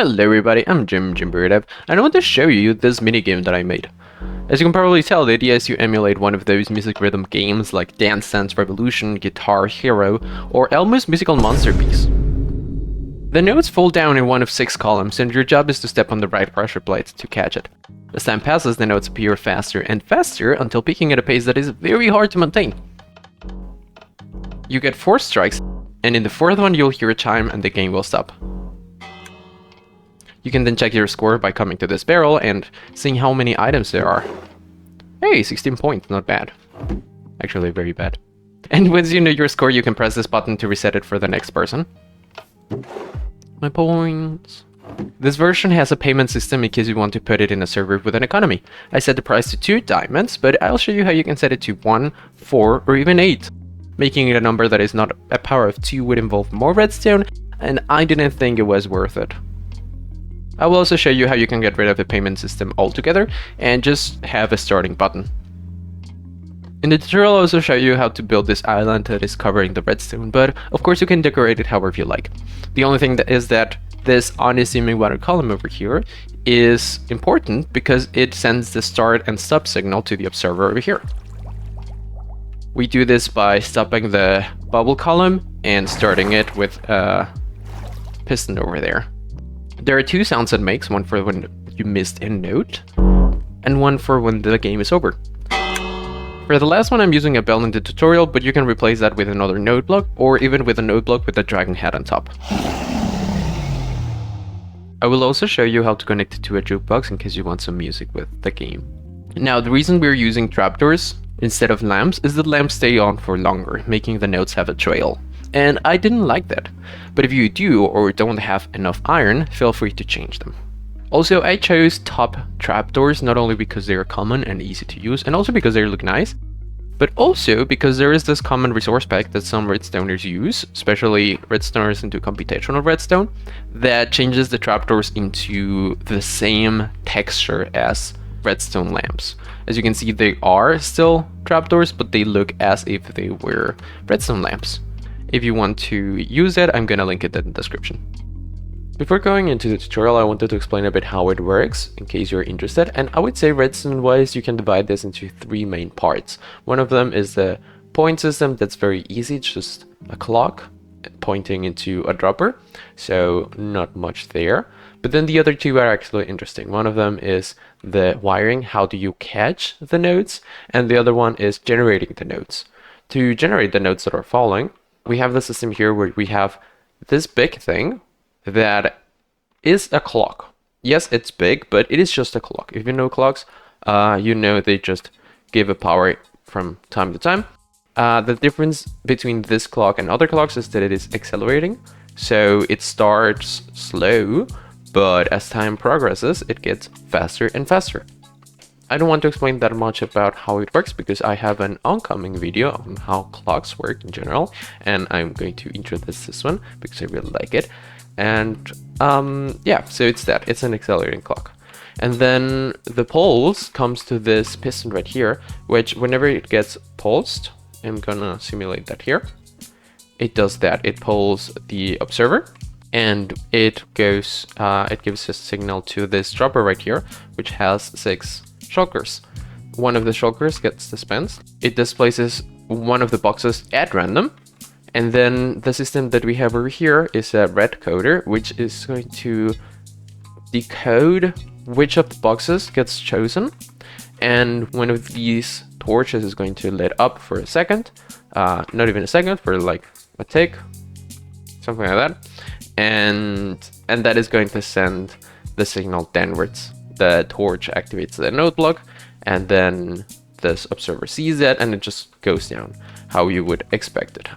Hello everybody, I'm Jimbeardev, and I want to show you this minigame that I made. As you can probably tell, the idea is to emulate one of those music rhythm games like Dance Dance Revolution, Guitar Hero, or Elmo's Musical Monsterpiece. The notes fall down in one of 6 columns, and your job is to step on the right pressure plate to catch it. As time passes, the notes appear faster and faster until peaking at a pace that is very hard to maintain. You get 4 strikes, and in the 4th one you'll hear a chime and the game will stop. You can then check your score by coming to this barrel and seeing how many items there are. Hey, 16 points, not bad. Actually, very bad. And once you know your score, you can press this button to reset it for the next person. My points. This version has a payment system in case you want to put it in a server with an economy. I set the price to 2 diamonds, but I'll show you how you can set it to 1, 4, or even 8. Making it a number that is not a power of 2 would involve more redstone, and I didn't think it was worth it. I will also show you how you can get rid of the payment system altogether and just have a starting button. In the tutorial I'll also show you how to build this island that is covering the redstone, but of course you can decorate it however you like. The only thing is that this unassuming water column over here is important because it sends the start and stop signal to the observer over here. We do this by stopping the bubble column and starting it with a piston over there. There are 2 sounds it makes, one for when you missed a note, and one for when the game is over. For the last one I'm using a bell in the tutorial, but you can replace that with another note block, or even with a note block with a dragon head on top. I will also show you how to connect it to a jukebox in case you want some music with the game. Now, the reason we're using trapdoors instead of lamps is that lamps stay on for longer, making the notes have a trail. And I didn't like that. But if you do or don't have enough iron, feel free to change them. Also, I chose top trapdoors not only because they are common and easy to use, and also because they look nice, but also because there is this common resource pack that some redstoners use, especially redstoners into computational redstone, that changes the trapdoors into the same texture as redstone lamps. As you can see, they are still trapdoors, but they look as if they were redstone lamps. If you want to use it, I'm gonna link it in the description. Before going into the tutorial, I wanted to explain a bit how it works, in case you're interested, and I would say redstone-wise, you can divide this into 3 main parts. One of them is the point system. That's very easy, it's just a clock pointing into a dropper, so not much there. But then the other 2 are actually interesting. One of them is the wiring, how do you catch the notes, and the other one is generating the notes. To generate the notes that are falling, we have the system here where we have this big thing that is a clock. Yes, it's big, but it is just a clock. If you know clocks, you know they just give a power from time to time. The difference between this clock and other clocks is that it is accelerating. So it starts slow, but as time progresses, it gets faster and faster. I don't want to explain that much about how it works because I have an oncoming video on how clocks work in general, and I'm going to introduce this one because I really like it. And yeah, so it's that. It's an accelerating clock. And then the pulse comes to this piston right here, which whenever it gets pulsed, I'm gonna simulate that here. It does that. It pulls the observer, and it goes. It gives a signal to this dropper right here, which has 6 shulkers. One of the shulkers gets dispensed. It displaces one of the boxes at random. And then the system that we have over here is a red coder, which is going to decode which of the boxes gets chosen. And one of these torches is going to lit up for a second. Not even a second, for like a tick, something like that. And that is going to send the signal downwards. The torch activates the node block, and then this observer sees it, and it just goes down how you would expect it,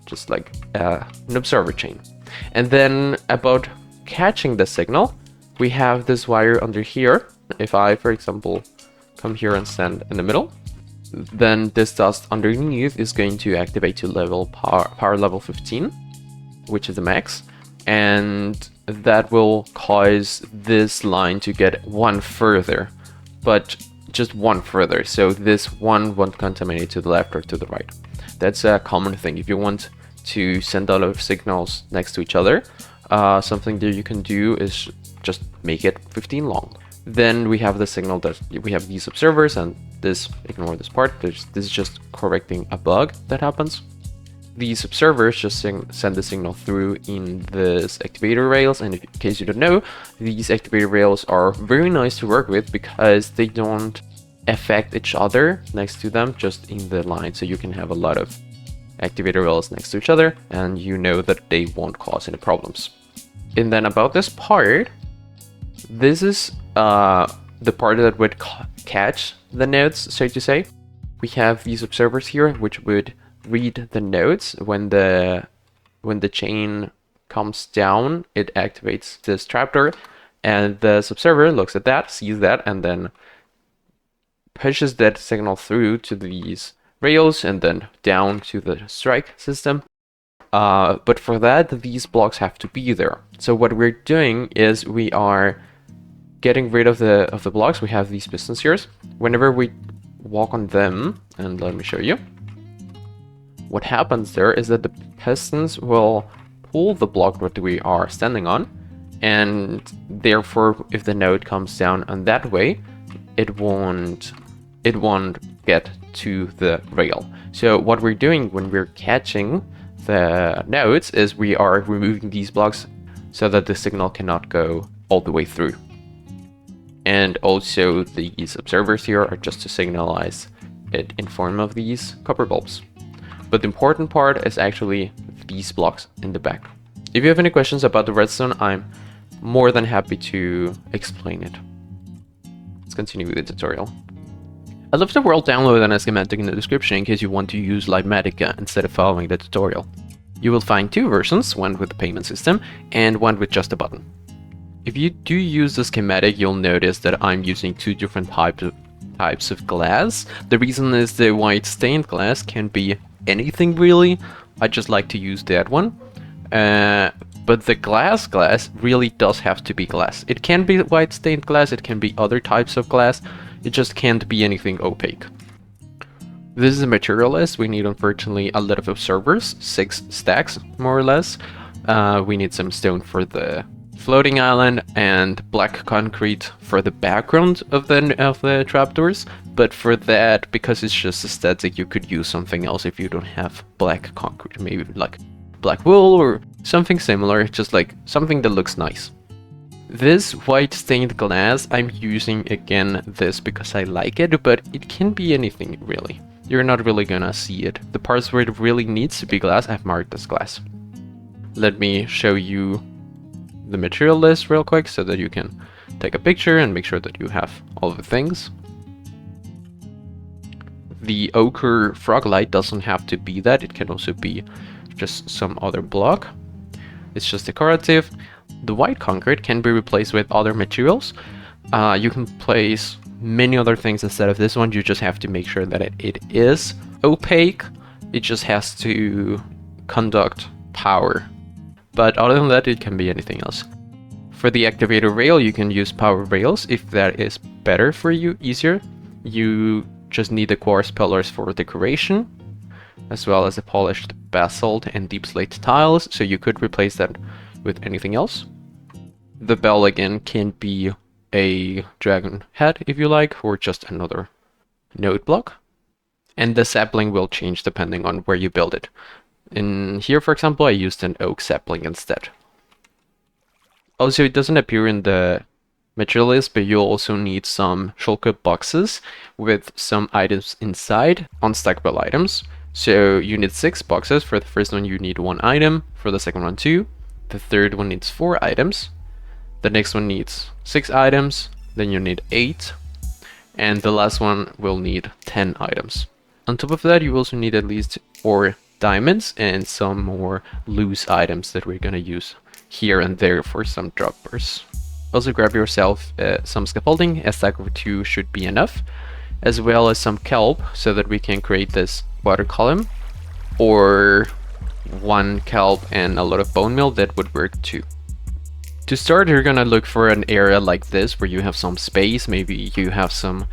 just like an observer chain. And then about catching the signal, we have this wire under here. If I, for example, come here and stand in the middle, then this dust underneath is going to activate to level power level 15, which is the max, and that will cause this line to get 1 further, but just 1 further, so this one won't contaminate to the left or to the right. That's a common thing. If you want to send a lot of signals next to each other, something that you can do is just make it 15 long. Then we have the signal that we have these observers, and this, ignore this part, this is just correcting a bug that happens. These observers just send the signal through in this activator rails, and in case you don't know, these activator rails are very nice to work with because they don't affect each other next to them, just in the line. So you can have a lot of activator rails next to each other, and you know that they won't cause any problems. And then about this part, this is the part that would catch the nodes, so to say. We have these observers here, which would read the nodes. When the chain comes down, it activates this trapdoor, and the observer looks at that, sees that, and then pushes that signal through to these rails and then down to the strike system. But for that, these blocks have to be there. So what we're doing is we are getting rid of the blocks. We have these pistons here. Whenever we walk on them, and let me show you, what happens there is that the pistons will pull the block that we are standing on, and therefore if the node comes down on that way, it won't get to the rail. So what we're doing when we're catching the nodes is we are removing these blocks so that the signal cannot go all the way through. And also these observers here are just to signalize it in form of these copper bulbs. But the important part is actually these blocks in the back. If you have any questions about the redstone, I'm more than happy to explain it. Let's continue with the tutorial. I left a world download and a schematic in the description in case you want to use Litematica instead of following the tutorial. You will find two versions, one with the payment system and one with just a button. If you do use the schematic, you'll notice that I'm using two different types of glass. The reason is the white stained glass can be anything really. I just like to use that one. But the glass really does have to be glass. It can be white stained glass, it can be other types of glass. It just can't be anything opaque. This is a material list. We need, unfortunately, a lot of observers, 6 stacks more or less. We need some stone for the floating island and black concrete for the background of the trapdoors. But for that, because it's just aesthetic, you could use something else if you don't have black concrete. Maybe like black wool or something similar, just like something that looks nice. This white stained glass, I'm using again this because I like it, but it can be anything really. You're not really gonna see it. The parts where it really needs to be glass, I've marked as glass. Let me show you the material list real quick so that you can take a picture and make sure that you have all the things. The ochre frog light doesn't have to be that, it can also be just some other block. It's just decorative. The white concrete can be replaced with other materials. You can place many other things instead of this one. You just have to make sure that it is opaque. It just has to conduct power. But other than that, it can be anything else. For the activator rail, you can use power rails if that is better for you, easier. You just need the quartz pillars for decoration, as well as the polished basalt and deep slate tiles, so you could replace that with anything else. The bell again can be a dragon head if you like, or just another node block. And the sapling will change depending on where you build it. In here, for example, I used an oak sapling instead. Also, it doesn't appear in the material list, but you'll also need some shulker boxes with some items inside, unstackable items. So you need 6 boxes. For the first one you need 1 item, for the second one 2, the third one needs 4 items, the next one needs 6 items, then you need 8, and the last one will need 10 items. On top of that, you also need at least 4 diamonds and some more loose items that we're gonna use here and there for some droppers. Also grab yourself some scaffolding, a stack of 2 should be enough, as well as some kelp so that we can create this water column, or 1 kelp and a lot of bone meal, that would work too. To start, you're gonna look for an area like this where you have some space. Maybe you have some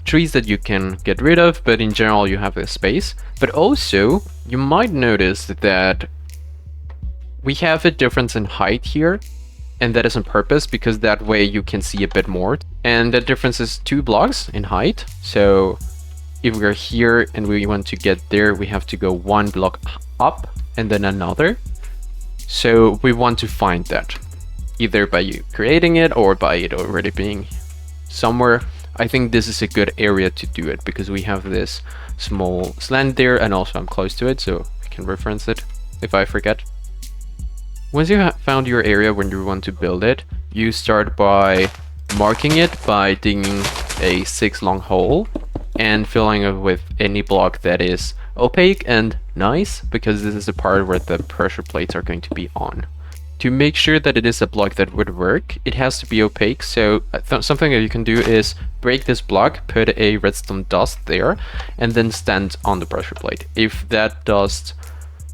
trees that you can get rid of, but in general you have a space. But also, you might notice that we have a difference in height here. And that is on purpose because that way you can see a bit more. And the difference is 2 blocks in height. So if we're here and we want to get there, we have to go 1 block up and then another. So we want to find that either by you creating it or by it already being somewhere. I think this is a good area to do it because we have this small slant there, and also I'm close to it, so I can reference it if I forget. Once you have found your area when you want to build it, you start by marking it by digging a 6 long hole and filling it with any block that is opaque and nice, because this is the part where the pressure plates are going to be on. To make sure that it is a block that would work, it has to be opaque. So something that you can do is break this block, put a redstone dust there, and then stand on the pressure plate. If that dust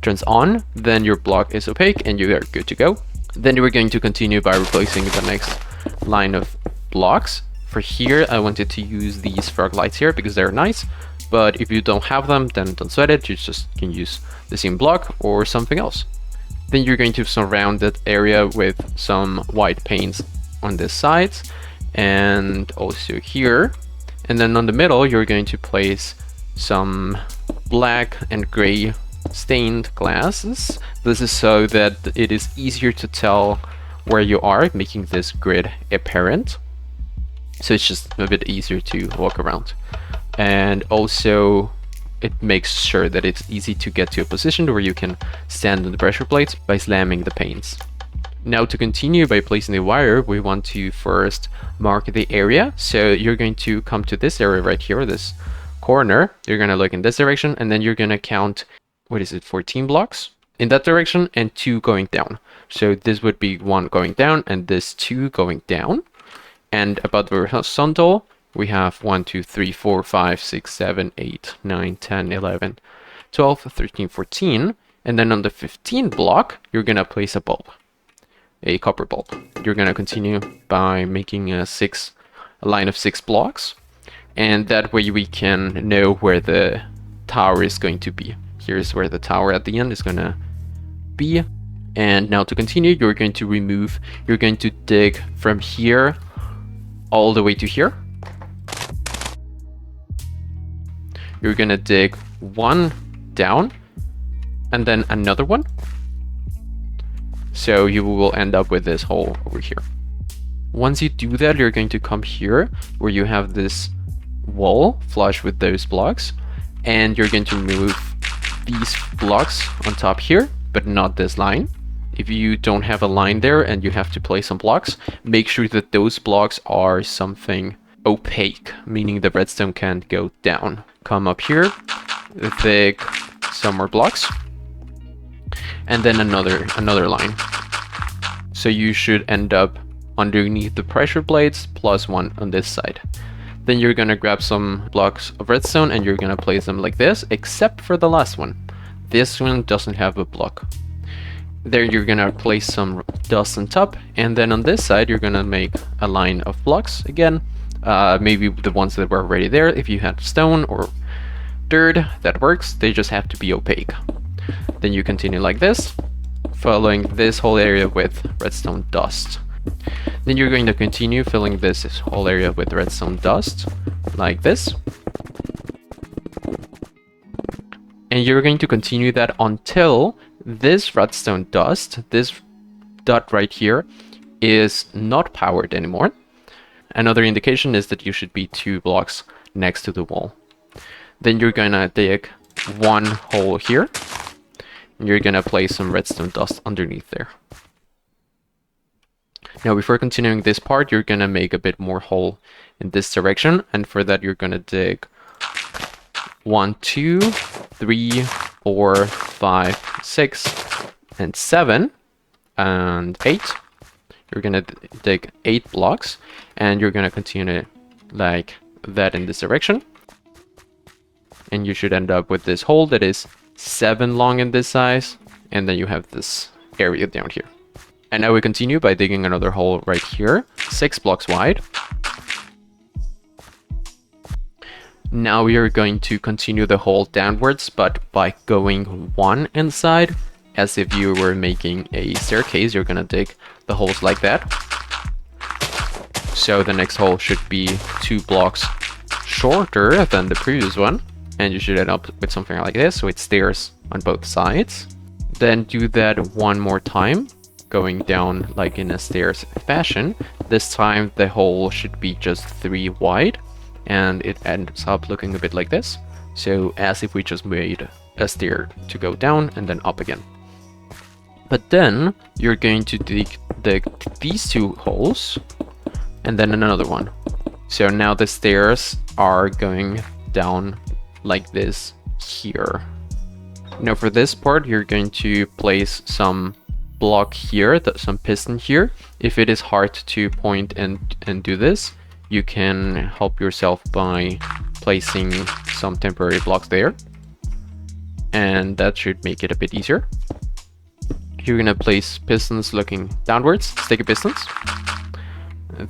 turns on, then your block is opaque and you are good to go. Then we're going to continue by replacing the next line of blocks. For here, I wanted to use these frog lights here because they're nice, but if you don't have them, then don't sweat it. You just can use the same block or something else. Then you're going to surround that area with some white paints on the sides and also here. And then on the middle, you're going to place some black and gray stained glasses. This is so that it is easier to tell where you are, making this grid apparent. So it's just a bit easier to walk around. And also it makes sure that it's easy to get to a position where you can stand on the pressure plates by slamming the panes. Now to continue by placing the wire, we want to first mark the area. So you're going to come to this area right here, this corner. You're going to look in this direction, and then you're going to count, 14 blocks in that direction and 2 going down. So this would be 1 going down and this 2 going down. And about the horizontal, we have 1, 2, 3, 4, 5, 6, 7, 8, 9, 10, 11, 12, 13, 14. And then on the 15 block, you're going to place a bulb, a copper bulb. You're going to continue by making a line of 6 blocks. And that way we can know where the tower is going to be. Here's where the tower at the end is going to be. And now to continue, you're going to dig from here all the way to here. You're gonna dig 1 down and then another one. So you will end up with this hole over here. Once you do that, you're going to come here where you have this wall flush with those blocks, and you're going to remove these blocks on top here, but not this line. If you don't have a line there and you have to place some blocks, make sure that those blocks are something opaque, meaning the redstone can't go down. Come up here, dig some more blocks, and then another line. So you should end up underneath the pressure plates plus 1 on this side. Then you're gonna grab some blocks of redstone and you're gonna place them like this, except for the last one. This one doesn't have a block. There you're gonna place some dust on top, and then on this side you're gonna make a line of blocks again. Maybe the ones that were already there. If you had stone or dirt, that works. They just have to be opaque. Then you continue like this, filling this whole area with redstone dust. Then you're going to continue filling this whole area with redstone dust, like this. And you're going to continue that until this redstone dust, this dot right here, is not powered anymore. Another indication is that you should be 2 blocks next to the wall. Then you're gonna dig 1 hole here, and you're gonna place some redstone dust underneath there. Now before continuing this part, you're gonna make a bit more hole in this direction, and for that you're gonna dig 1, 2, 3, 4, 5, 6, and 7, and 8. You're gonna dig 8 blocks, and you're gonna continue like that in this direction. And you should end up with this hole that is 7 long in this size, and then you have this area down here. And now we continue by digging another hole right here, 6 blocks wide. Now we are going to continue the hole downwards, but by going 1 inside as if you were making a staircase. You're gonna dig the holes like that. So the next hole should be 2 blocks shorter than the previous one, and you should end up with something like this with stairs on both sides. Then do that one more time, going down like in a stairs fashion. This time the hole should be just 3 wide, and it ends up looking a bit like this. So as if we just made a stair to go down and then up again. But then you're going to dig these 2 holes and then another one. So now the stairs are going down like this here. Now for this part, you're going to place some block here, some piston here. If it is hard to point and do this, you can help yourself by placing some temporary blocks there. And that should make it a bit easier. You're gonna place pistons looking downwards, sticky pistons.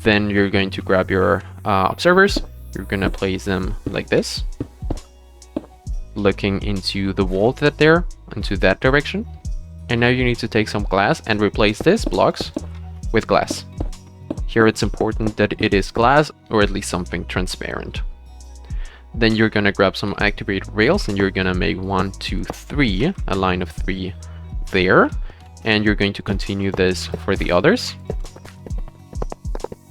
Then you're going to grab your observers. You're gonna place them like this, looking into the wall into that direction. And now you need to take some glass and replace these blocks with glass. Here it's important that it is glass or at least something transparent. Then you're gonna grab some activated rails and you're gonna make 1, 2, 3, a line of 3 there. And you're going to continue this for the others.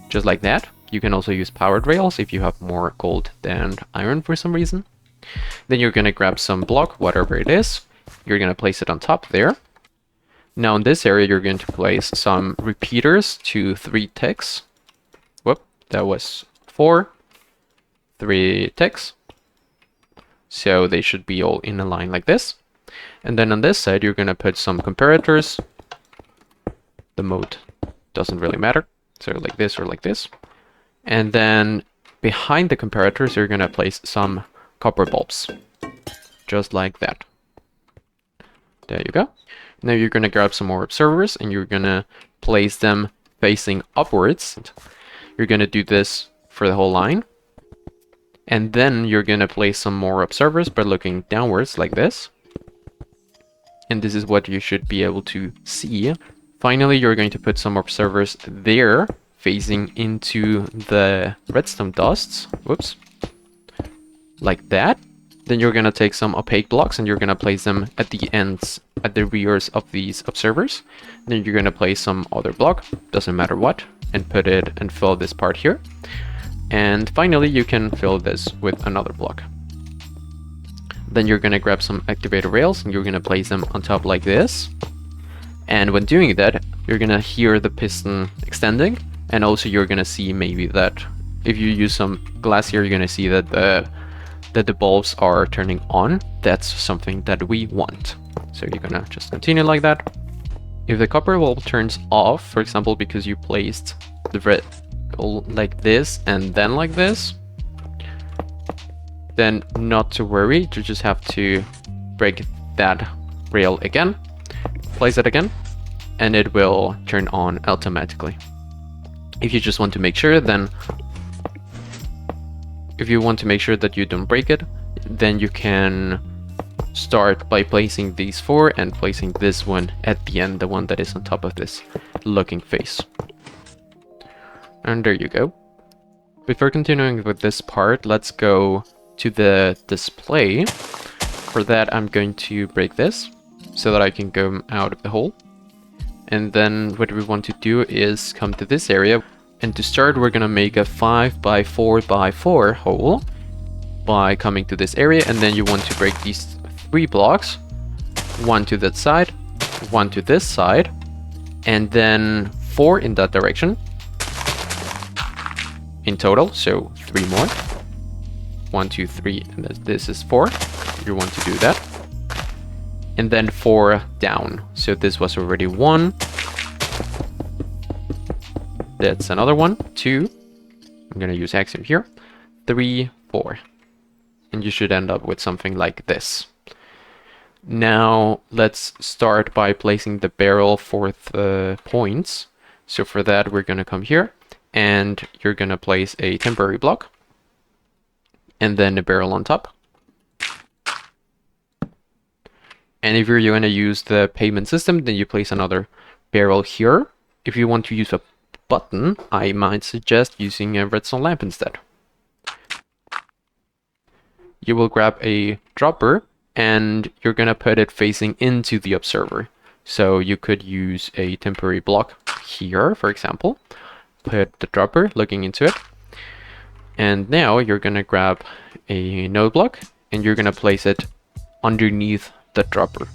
Just like that. You can also use powered rails if you have more gold than iron for some reason. Then you're gonna grab some block, whatever it is. You're gonna place it on top there. Now in this area, you're going to place some repeaters to 3 ticks. Whoop, that was 4. 3 ticks. So they should be all in a line like this. And then on this side, you're gonna put some comparators. The mode doesn't really matter. So like this or like this. And then behind the comparators, you're gonna place some copper bulbs. Just like that. There you go. Now you're gonna grab some more observers and you're gonna place them facing upwards. You're gonna do this for the whole line. And then you're gonna place some more observers by looking downwards like this. And this is what you should be able to see. Finally, you're going to put some observers there, facing into the redstone dusts. Whoops. Like that. Then you're gonna take some opaque blocks and you're gonna place them at the ends, at the rears of these observers. Then you're gonna place some other block, doesn't matter what, and put it and fill this part here. And finally, you can fill this with another block. Then you're gonna grab some activator rails and you're gonna place them on top like this. And when doing that, you're gonna hear the piston extending, and also you're gonna see maybe that if you use some glass here, you're gonna see that the bulbs are turning on. That's something that we want. So you're gonna just continue like that. If the copper bulb turns off, for example, because you placed the red like this and then like this, then not to worry, you just have to break that rail again, place it again, and it will turn on automatically. If you just want to make sure, then if you want to make sure that you don't break it, then you can start by placing these 4 and placing this one at the end, the one that is on top of this looking face. And there you go. Before continuing with this part, let's go to the display. For that, I'm going to break this so that I can go out of the hole. And then what we want to do is come to this area. And to start, we're gonna make a 5x4x4 hole by coming to this area. And then you want to break these 3 blocks. 1 to that side, 1 to this side, and then 4 in that direction. In total, so 3 more. 1, 2, 3, and this is 4. You want to do that. And then 4 down. So this was already 1. That's another 1, 2. I'm gonna use axiom here. 3, 4. And you should end up with something like this. Now let's start by placing the barrel for the points. So for that, we're gonna come here and you're gonna place a temporary block and then a barrel on top. And if you're going to use the payment system, then you place another barrel here. If you want to use a button, I might suggest using a redstone lamp instead. You will grab a dropper and you're going to put it facing into the observer. So you could use a temporary block here, for example. Put the dropper looking into it. And now you're going to grab a node block and you're going to place it underneath the dropper.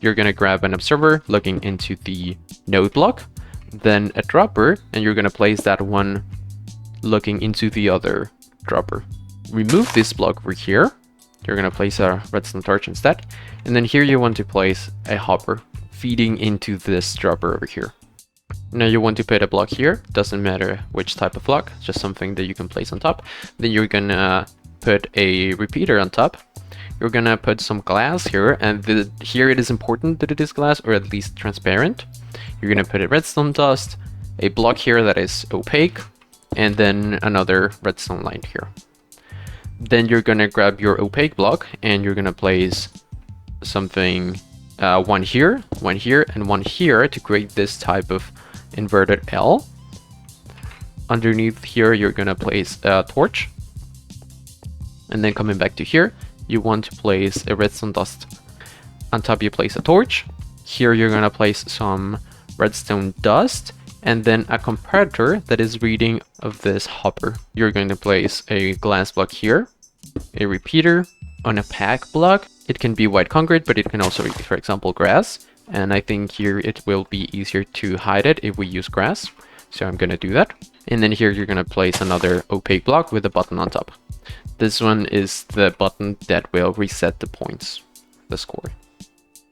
You're going to grab an observer looking into the node block, then a dropper, and you're going to place that one looking into the other dropper. Remove this block over here. You're going to place a redstone torch instead. And then here you want to place a hopper feeding into this dropper over here. Now you want to put a block here. Doesn't matter which type of block, just something that you can place on top. Then you're going to put a repeater on top. You're going to put some glass here. And here it is important that it is glass, or at least transparent. You're going to put a redstone dust, a block here that is opaque, and then another redstone line here. Then you're going to grab your opaque block and you're going to place something, one here, and one here to create this type of inverted L. Underneath here, you're going to place a torch. And then coming back to here, you want to place a redstone dust. On top, you place a torch. Here, you're going to place some redstone dust. And then a comparator that is reading of this hopper. You're going to place a glass block here, a repeater on a pack block. It can be white concrete, but it can also be, for example, grass. And I think here it will be easier to hide it if we use grass. So I'm going to do that. And then here you're going to place another opaque block with a button on top. This one is the button that will reset the points, the score.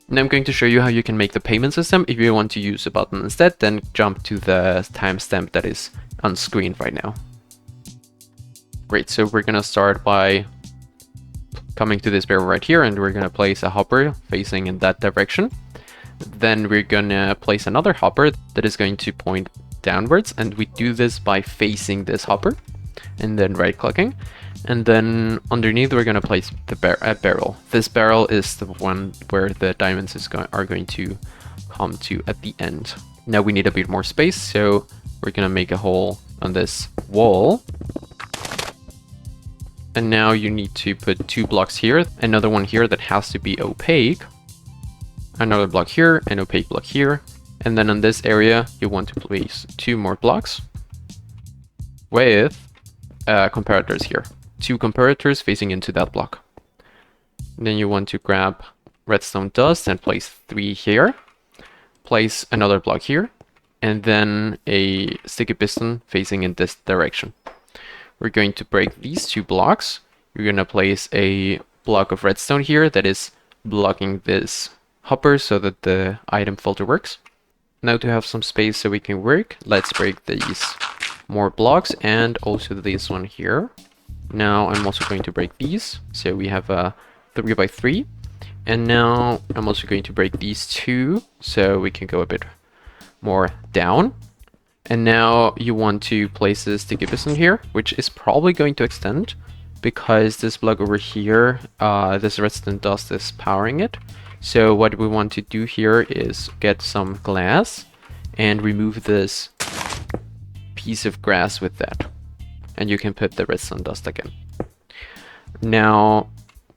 Now I'm going to show you how you can make the payment system. If you want to use a button instead, then jump to the timestamp that is on screen right now. Great, so we're going to start by coming to this barrel right here, and we're going to place a hopper facing in that direction. Then we're going to place another hopper that is going to point downwards, and we do this by facing this hopper and then right-clicking. And then underneath we're going to place the barrel. This barrel is the one where the diamonds are going to come to at the end. Now we need a bit more space, so we're going to make a hole on this wall. And now you need to put 2 blocks here, another one here that has to be opaque, another block here, an opaque block here. And then on this area, you want to place 2 more blocks with comparators here. 2 comparators facing into that block. And then you want to grab redstone dust and place 3 here. Place another block here. And then a sticky piston facing in this direction. We're going to break these 2 blocks. You're going to place a block of redstone here that is blocking this hopper so that the item filter works. Now to have some space so we can work, let's break these more blocks and also this one here. Now I'm also going to break these. So we have a 3x3. And now I'm also going to break these 2 so we can go a bit more down. And now you want to place this sticky piston here, which is probably going to extend because this block over here, this redstone dust is powering it. So what we want to do here is get some glass and remove this piece of grass with that. And you can put the redstone dust again. Now,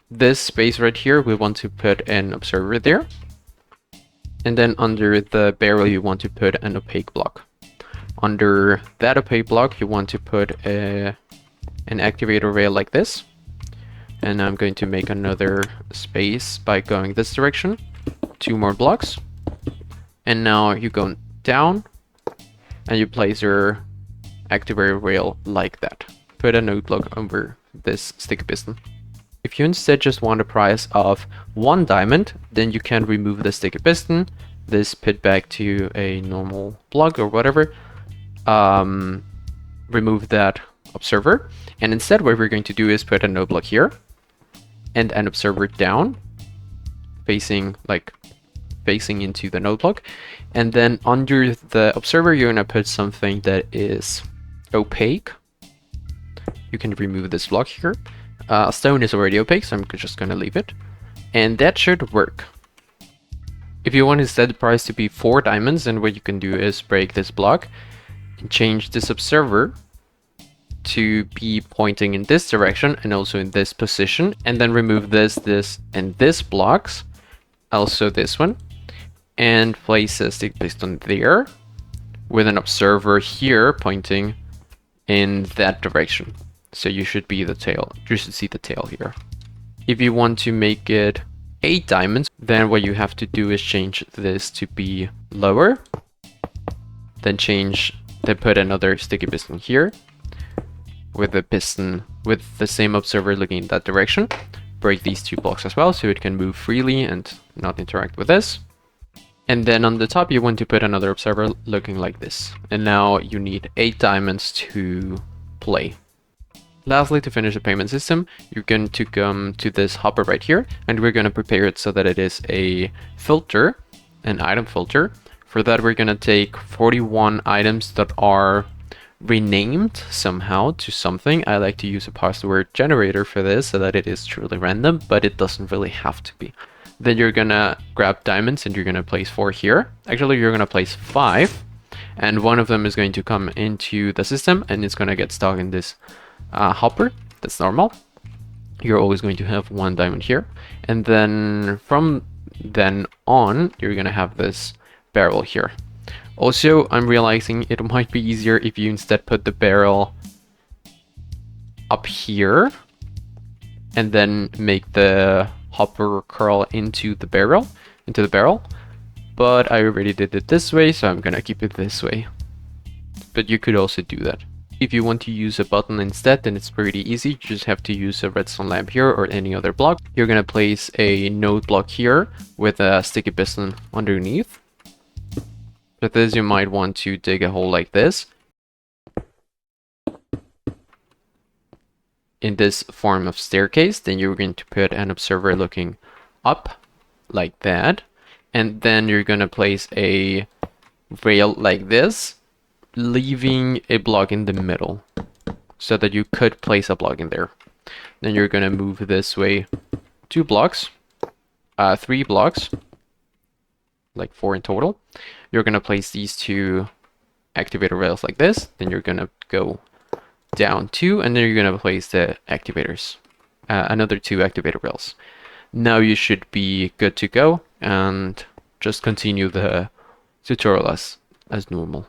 this space right here, we want to put an observer there. And then under the barrel, you want to put an opaque block. Under that opaque block, you want to put an activator rail like this. And I'm going to make another space by going this direction. 2 more blocks. And now you go down and you place your activator rail like that. Put a node block over this sticky piston. If you instead just want a price of 1 diamond, then you can remove the sticky piston, this put back to a normal block or whatever, remove that observer, and instead what we're going to do is put a node block here and an observer down, facing into the node block, and then under the observer you're gonna put something that is opaque. You can remove this block here. Stone is already opaque, so I'm just gonna leave it, and that should work. If you want instead the price to be 4 diamonds, then what you can do is break this block and change this observer to be pointing in this direction and also in this position, and then remove this, and this blocks, also this one, and place a stick piston there with an observer here pointing in that direction. So you should be the tail. You should see the tail here. If you want to make it 8 diamonds, then what you have to do is change this to be lower, then put another sticky piston here with a piston with the same observer looking in that direction. Break these 2 blocks as well so it can move freely and not interact with this. And then on the top you want to put another observer looking like this. And now you need 8 diamonds to play. Lastly, to finish the payment system, you're going to come to this hopper right here, and we're going to prepare it so that it is a filter, an item filter. For that, we're going to take 41 items that are renamed somehow to something. I like to use a password generator for this so that it is truly random, but it doesn't really have to be. Then you're going to grab diamonds and you're going to place 4 here. Actually, you're going to place 5, and one of them is going to come into the system and it's going to get stuck in this hopper. That's normal. You're always going to have 1 diamond here, and then from then on you're gonna have this barrel here. Also, I'm realizing it might be easier if you instead put the barrel up here and then make the hopper curl into the barrel, but I already did it this way, so I'm gonna keep it this way. But you could also do that. If you want to use a button instead, then it's pretty easy. You just have to use a redstone lamp here or any other block. You're going to place a node block here with a sticky piston underneath. For this, you might want to dig a hole like this in this form of staircase. Then you're going to put an observer looking up like that. And then you're going to place a rail like this, leaving a block in the middle so that you could place a block in there. Then you're going to move this way 2 blocks, 3 blocks, like 4 in total. You're going to place these 2 activator rails like this. Then you're going to go down 2, and then you're going to place the activators, another 2 activator rails. Now you should be good to go and just continue the tutorial as normal.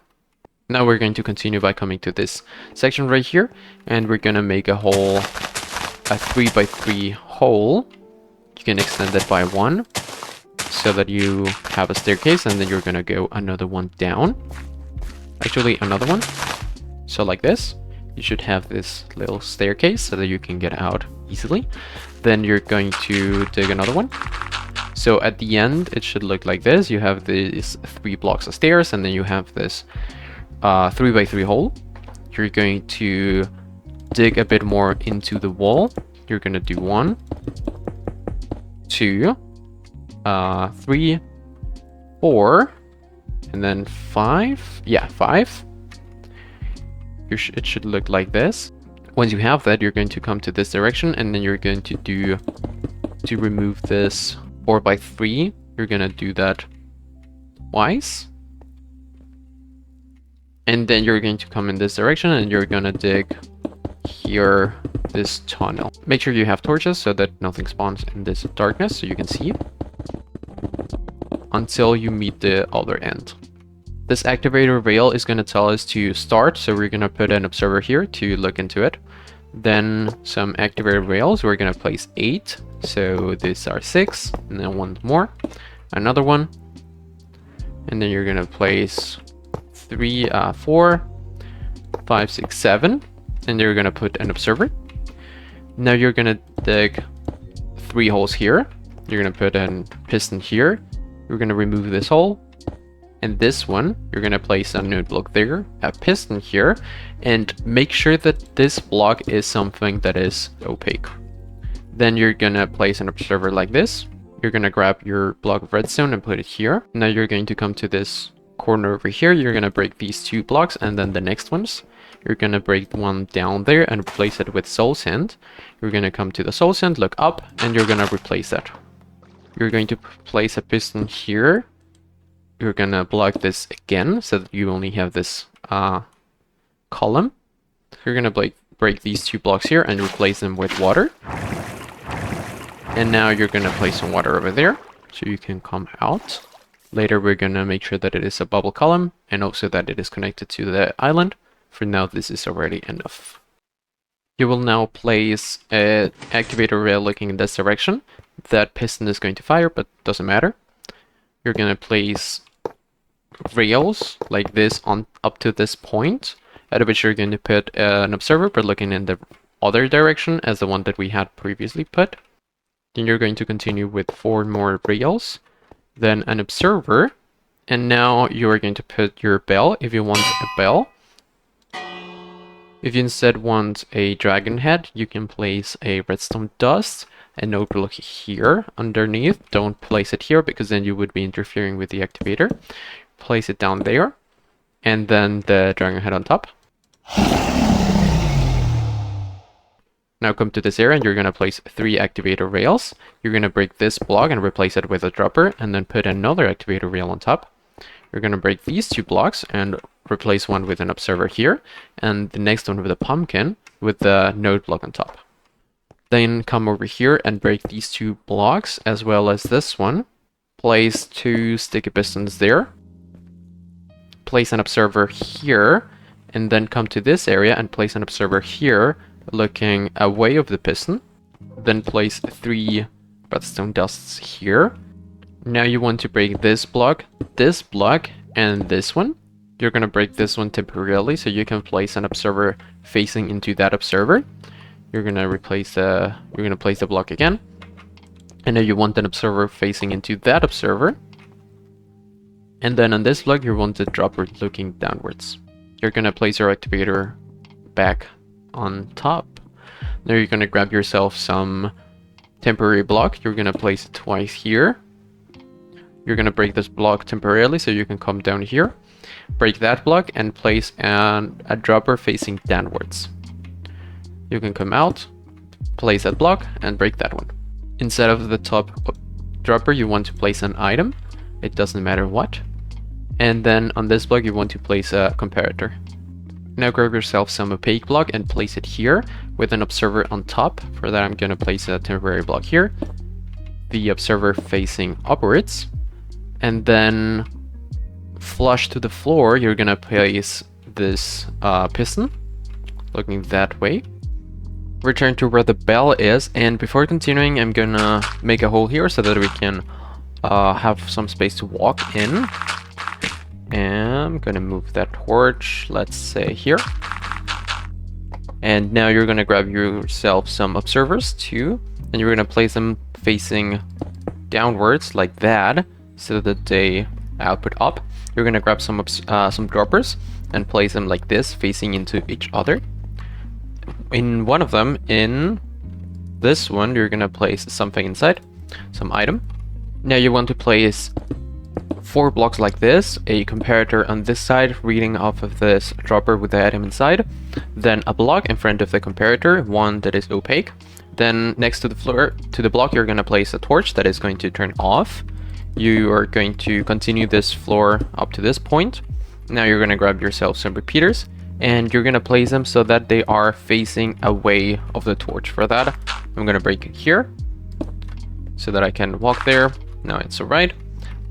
Now we're going to continue by coming to this section right here, and we're going to make a hole, a 3x3 hole. You can extend it by 1 so that you have a staircase, and then you're going to go another one down. Actually, another one. So like this. You should have this little staircase so that you can get out easily. Then you're going to dig another one. So at the end, it should look like this. You have these 3 blocks of stairs, and then you have this 3x3 hole. You're going to dig a bit more into the wall. You're going to do 1, 2, 3, 4, and then 5. Yeah, 5. It should look like this. Once you have that, you're going to come to this direction, and then you're going to remove this 4x3. You're going to do that twice. And then you're going to come in this direction, and you're going to dig here this tunnel. Make sure you have torches so that nothing spawns in this darkness so you can see until you meet the other end. This activator rail is going to tell us to start, so we're going to put an observer here to look into it. Then some activator rails, we're going to place 8. So these are 6, and then 1 more, another one, and then you're going to place 3, 4, 5, 6, 7, and you're going to put an observer. Now you're going to dig 3 holes here. You're going to put a piston here. You're going to remove this hole. And this one, you're going to place a node block there, a piston here, and make sure that this block is something that is opaque. Then you're going to place an observer like this. You're going to grab your block of redstone and put it here. Now you're going to come to this corner over here. You're going to break these 2 blocks, and then the next ones. You're going to break one down there and replace it with soul sand. You're going to come to the soul sand, look up, and you're going to replace that. You're going to place a piston here. You're gonna block this again so that you only have this column. You're gonna break these 2 blocks here and replace them with water. And now you're gonna place some water over there so you can come out. Later we're gonna make sure that it is a bubble column and also that it is connected to the island. For now this is already enough. You will now place an activator rail looking in this direction. That piston is going to fire, but doesn't matter. You're gonna place rails like this on up to this point, at which you're going to put an observer, but looking in the other direction as the one that we had previously put. Then you're going to continue with 4 more rails, then an observer, and now you're going to put your bell if you want a bell. If you instead want a dragon head, you can place a redstone dust and node block here underneath. Don't place it here because then you would be interfering with the activator. Place it down there, and then the dragon head on top. Now come to this area and you're going to place 3 activator rails. You're going to break this block and replace it with a dropper, and then put another activator rail on top. You're going to break these 2 blocks and replace one with an observer here, and the next one with a pumpkin with the node block on top. Then come over here and break these 2 blocks as well as this one. Place 2 sticky pistons there. Place an observer here, and then come to this area and place an observer here looking away of the piston. Then place 3 redstone dusts here. Now you want to break this block, and this one. You're going to break this one temporarily so you can place an observer facing into that observer. You're going to place the block again. And now you want an observer facing into that observer. And then on this block you want the dropper looking downwards. You're going to place your activator back on top. Now you're going to grab yourself some temporary block. You're going to place it twice here. You're going to break this block temporarily so you can come down here. Break that block and place a dropper facing downwards. You can come out, place that block, and break that one. Instead of the top dropper, you want to place an item. It doesn't matter what. And then on this block, you want to place a comparator. Now grab yourself some opaque block and place it here with an observer on top. For that, I'm going to place a temporary block here. The observer facing upwards. And then flush to the floor, you're going to place this piston looking that way. Return to where the bell is, and before continuing, I'm going to make a hole here so that we can have some space to walk in. And I'm going to move that torch, let's say here. And now you're going to grab yourself some observers too, and you're going to place them facing downwards like that so that they output up. You're going to grab some droppers and place them like this facing into each other. In one of them, in this one, you're going to place something inside, some item. Now you want to place 4 blocks like this, a comparator on this side reading off of this dropper with the item inside, then a block in front of the comparator, one that is opaque. Then next to the floor, to the block, you're going to place a torch that is going to turn off. You are going to continue this floor up to this point. Now you're going to grab yourself some repeaters and you're going to place them so that they are facing away of the torch. For that, I'm going to break it here so that I can walk there. Now it's alright.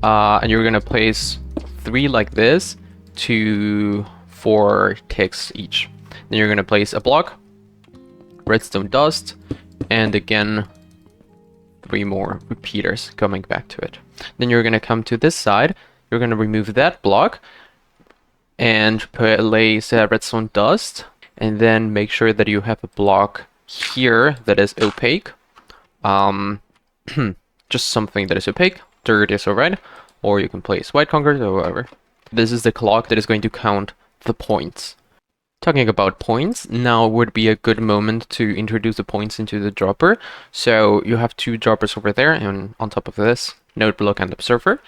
And you're going to place 3 like this to 4 ticks each. Then you're going to place a block, redstone dust, and again 3 more repeaters coming back to it. Then you're going to come to this side. You're going to remove that block and place redstone dust, and then make sure that you have a block here that is opaque. Just something that is opaque. Dirt is alright, or you can place white concrete or whatever. This is the clock that is going to count the points. Talking about points, now would be a good moment to introduce the points into the dropper. So you have 2 droppers over there, and on top of this, node block and observer.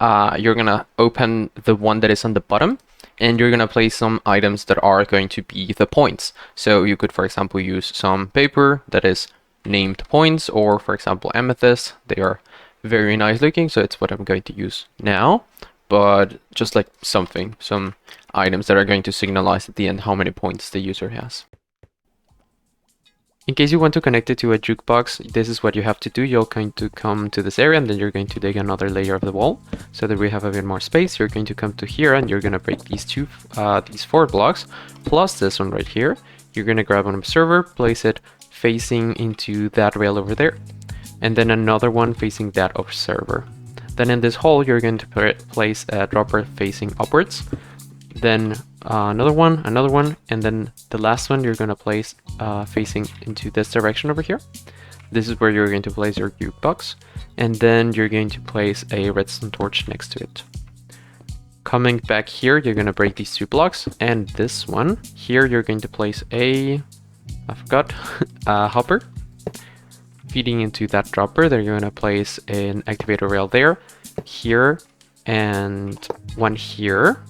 You're gonna open the one that is on the bottom, and you're gonna place some items that are going to be the points. So you could, for example, use some paper that is named points, or for example, amethyst. They are very nice looking, so it's what I'm going to use now. But just like some items that are going to signalize at the end how many points the user has. In case you want to connect it to a jukebox, this is what you have to do. You're going to come to this area and then you're going to dig another layer of the wall so that we have a bit more space. You're going to come to here and you're going to break these these 4 blocks plus this one right here. You're going to grab an observer, place it facing into that rail over there, and then another one facing that observer. Then in this hole, you're going to place a dropper facing upwards. Then another one, and then the last one you're going to place facing into this direction over here. This is where you're going to place your jukebox, and then you're going to place a redstone torch next to it. Coming back here, you're going to break these 2 blocks, and this one here you're going to place a hopper feeding into that dropper. Then you're going to place an activator rail there, here, and one here.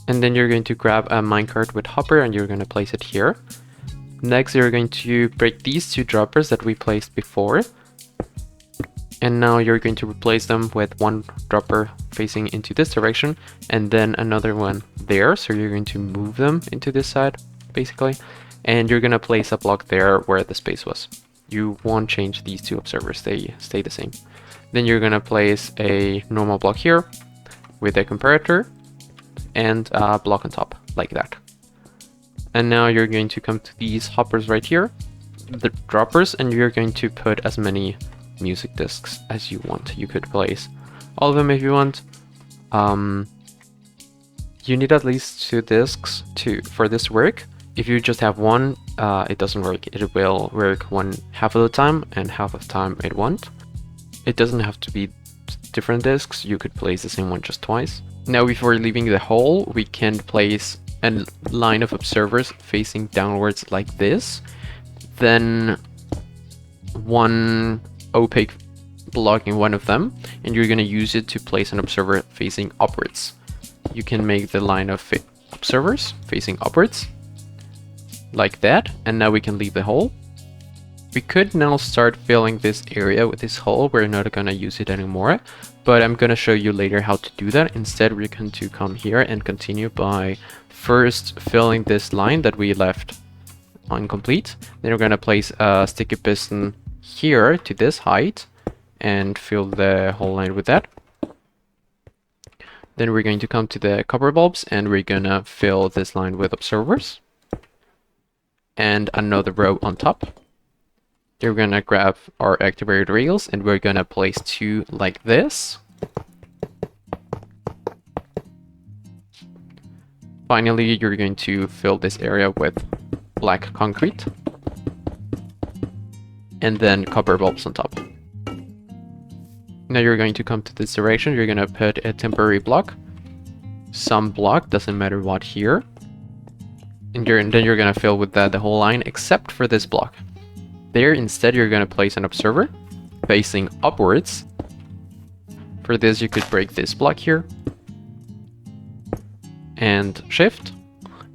And then you're going to grab a minecart with hopper and you're going to place it here. Next, you're going to break these 2 droppers that we placed before. And now you're going to replace them with one dropper facing into this direction and then another one there. So you're going to move them into this side, basically. And you're going to place a block there where the space was. You won't change these 2 observers, they stay the same. Then you're going to place a normal block here with a comparator and a block on top, like that. And now you're going to come to these hoppers right here, the droppers, and you're going to put as many music discs as you want. You could place all of them if you want. You need at least 2 discs for this to work. If you just have one, it doesn't work. It will work half of the time, and half of the time it won't. It doesn't have to be different discs. You could place the same one just twice. Now, before leaving the hole, we can place a line of observers facing downwards like this. Then one opaque block in one of them, and you're going to use it to place an observer facing upwards. You can make the line of observers facing upwards, like that, and now we can leave the hole. We could now start filling this area with this hole. We're not going to use it anymore, but I'm going to show you later how to do that. Instead, we're going to come here and continue by first filling this line that we left incomplete. Then we're going to place a sticky piston here to this height and fill the whole line with that. Then we're going to come to the copper bulbs and we're going to fill this line with observers and another row on top. Then we're going to grab our activated rails and we're going to place 2 like this. Finally, you're going to fill this area with black concrete and then copper bulbs on top. Now you're going to come to this direction. You're going to put a temporary block, some block, doesn't matter what, here. And then you're going to fill with that the whole line except for this block. There, instead, you're going to place an observer facing upwards. For this, you could break this block here and shift.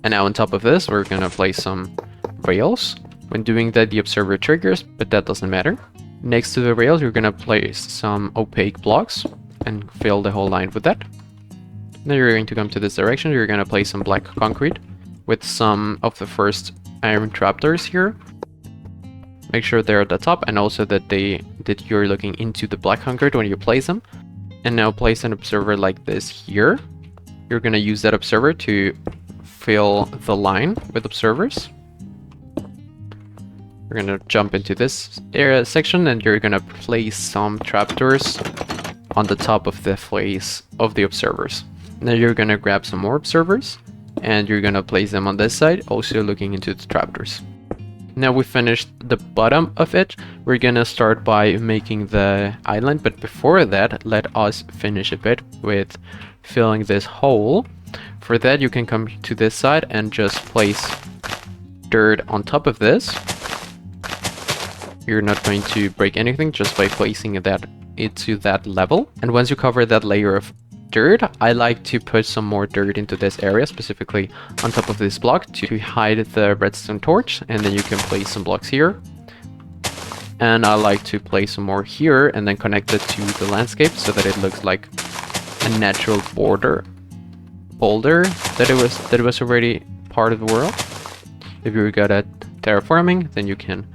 And now on top of this, we're going to place some rails. When doing that, the observer triggers, but that doesn't matter. Next to the rails, you're going to place some opaque blocks and fill the whole line with that. Then you're going to come to this direction. You're going to place some black concrete with some of the first iron trapdoors here. Make sure they're at the top and also that you're looking into the black concrete when you place them. And now place an observer like this here. You're going to use that observer to fill the line with observers. We're going to jump into this area section and you're going to place some trapdoors on the top of the face of the observers. Now you're going to grab some more observers and you're going to place them on this side, also looking into the trapdoors. Now we finished the bottom of it. We're going to start by making the island, but before that, let us finish a bit with filling this hole. For that, you can come to this side and just place dirt on top of this. You're not going to break anything just by placing that into that level. And once you cover that layer of dirt, I like to put some more dirt into this area, specifically on top of this block to hide the redstone torch. And then you can place some blocks here And I like to place some more here and then connect it to the landscape so that it looks like a natural boulder that it was already part of the world. If you're good at terraforming, then you can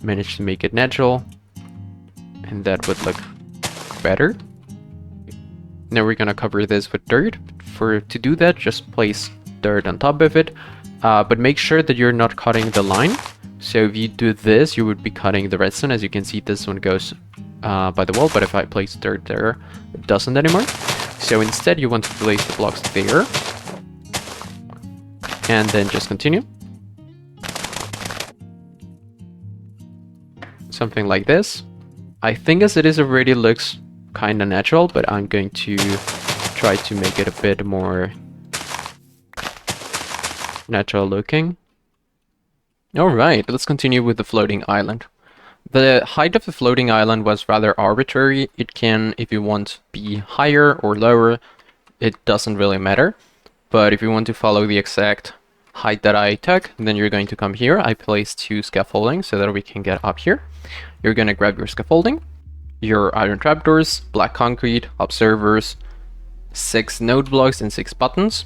manage to make it natural, and that would look better. Now we're gonna cover this with dirt. To do that, just place dirt on top of it, but make sure that you're not cutting the line. So if you do this, you would be cutting the redstone. As you can see, this one goes by the wall, but if I place dirt there, it doesn't anymore. So instead, you want to place the blocks there, and then just continue. Something like this. I think as it is already looks kind of natural, but I'm going to try to make it a bit more natural looking. Alright, let's continue with the floating island. The height of the floating island was rather arbitrary. It can, if you want, be higher or lower. It doesn't really matter. But if you want to follow the exact height that I took, then you're going to come here. I placed 2 scaffolding so that we can get up here. You're going to grab your scaffolding, your iron trapdoors, black concrete, observers, 6 node blocks and 6 buttons.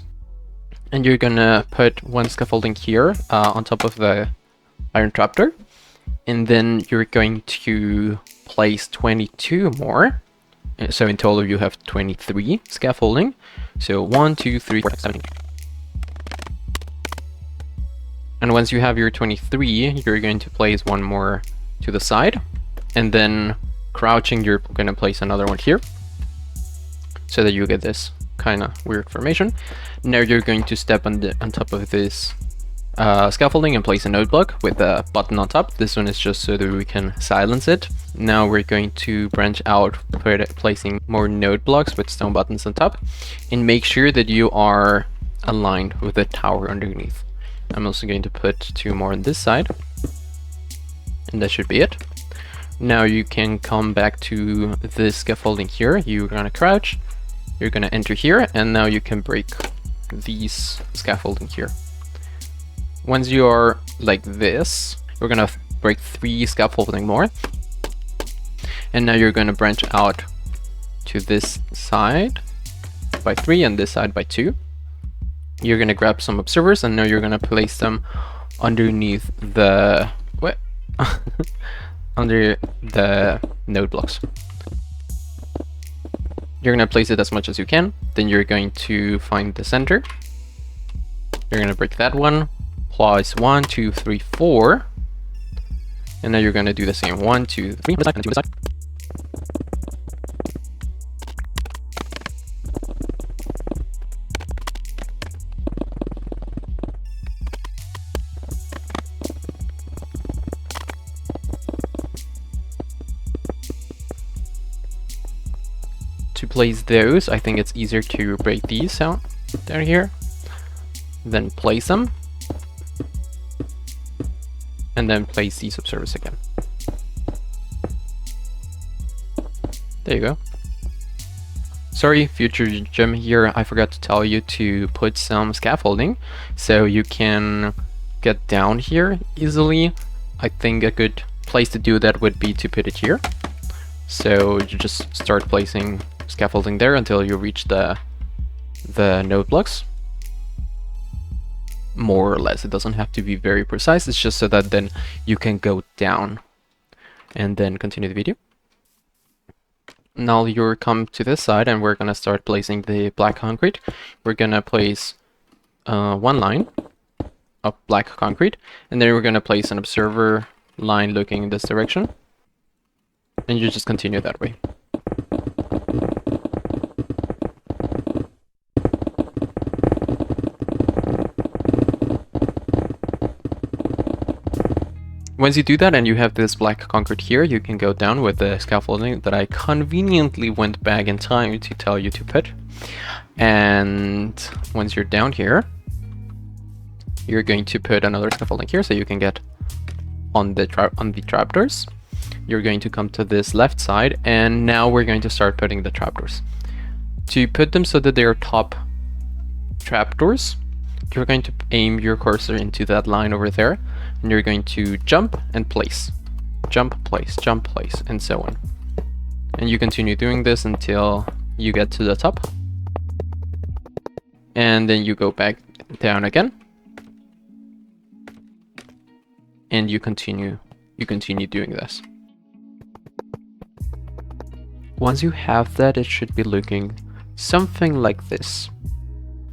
And you're going to put 1 scaffolding here on top of the iron trapdoor. And then you're going to place 22 more. So in total you have 23 scaffolding. So 1, 2, 3, 4, 5, 7, 8. And once you have your 23, you're going to place 1 more to the side. And then crouching, you're going to place another one here, so that you get this kind of weird formation. Now you're going to step on top of this scaffolding and place a node block with a button on top. This one is just so that we can silence it. Now we're going to branch out, placing more node blocks with stone buttons on top, and make sure that you are aligned with the tower underneath. I'm also going to put 2 more on this side, and that should be it. Now you can come back to this scaffolding here. You're gonna crouch, you're gonna enter here, and now you can break these scaffolding here. Once you are like this, we're gonna break 3 scaffolding more, and now you're gonna branch out to this side by 3 and this side by 2. You're gonna grab some observers, and now you're gonna place them underneath the under the node blocks. You're gonna place it as much as you can. Then you're going to find the center. You're gonna break that one. Place 1, 2, 3, 4, and now you're gonna do the same 1, 2, 3 on this side and 2 on this side. To place those, I think it's easier to break these out down here, then place them, and then place these observers again. There you go. Sorry, future Gem here, I forgot to tell you to put some scaffolding so you can get down here easily. I think a good place to do that would be to put it here. So you just start placing scaffolding there until you reach the node blocks. More or less, it doesn't have to be very precise, it's just so that then you can go down and then continue the video. Now you're come to this side and we're gonna start placing the black concrete. We're gonna place 1 line of black concrete, and then we're gonna place an observer line looking in this direction, and you just continue that way. Once you do that and you have this black concrete here, you can go down with the scaffolding that I conveniently went back in time to tell you to put. And once you're down here, you're going to put another scaffolding here so you can get on the trapdoors. You're going to come to this left side, and now we're going to start putting the trapdoors. To put them so that they are top trapdoors, you're going to aim your cursor into that line over there, and you're going to jump and place. jump, place, and so on. And you continue doing this until you get to the top. And then you go back down again. And you continue doing this. Once you have that, it should be looking something like this.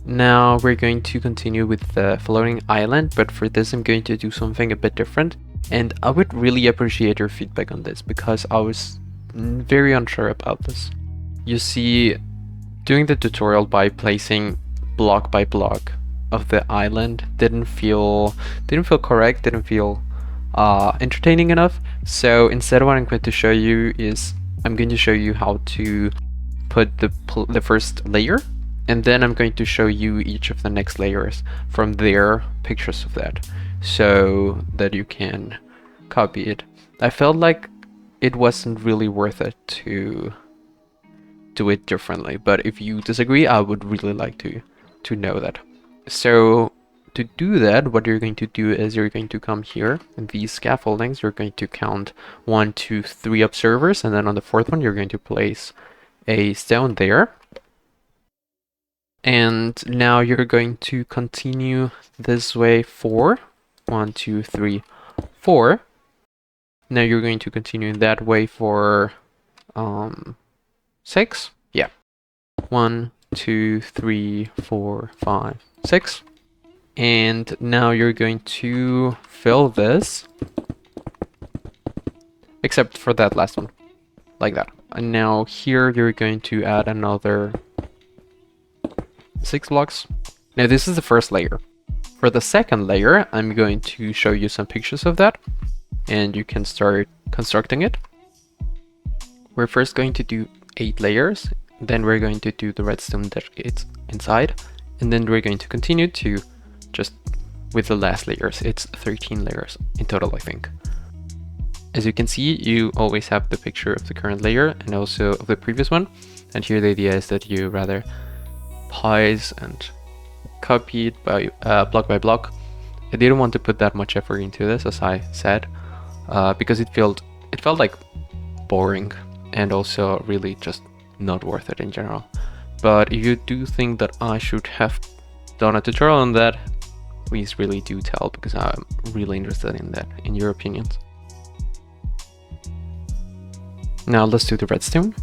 Now we're going to continue with the floating island, but for this I'm going to do something a bit different. And I would really appreciate your feedback on this, because I was very unsure about this. You see, doing the tutorial by placing block by block of the island didn't feel correct, didn't feel entertaining enough. So instead, what I'm going to show you is I'm going to show you how to put the first layer, and then I'm going to show you each of the next layers from their pictures of that, so that you can copy it. I felt like it wasn't really worth it to do it differently, but if you disagree, I would really like to know that. So to do that, what you're going to do is you're going to come here in these scaffoldings, you're going to count 1, 2, 3 observers, and then on the fourth one you're going to place a stone there. And now you're going to continue this way for 1, 2, 3, 4. Now you're going to continue in that way for 6. Yeah. 1, 2, 3, 4, 5, 6. And now you're going to fill this, except for that last one, like that. And now here you're going to add another 6 blocks. Now this is the first layer. For the second layer, I'm going to show you some pictures of that, and you can start constructing it. We're first going to do 8 layers, then we're going to do the redstone that it's inside, and then we're going to continue to just with the last layers. It's 13 layers in total, I think. As you can see, you always have the picture of the current layer and also of the previous one. And here the idea is that you rather pause and copy it by block. I didn't want to put that much effort into this, as I said, because it felt like boring and also really just not worth it in general. But if you do think that I should have done a tutorial on that, please really do tell, because I'm really interested in that, in your opinions. Now let's do the redstone.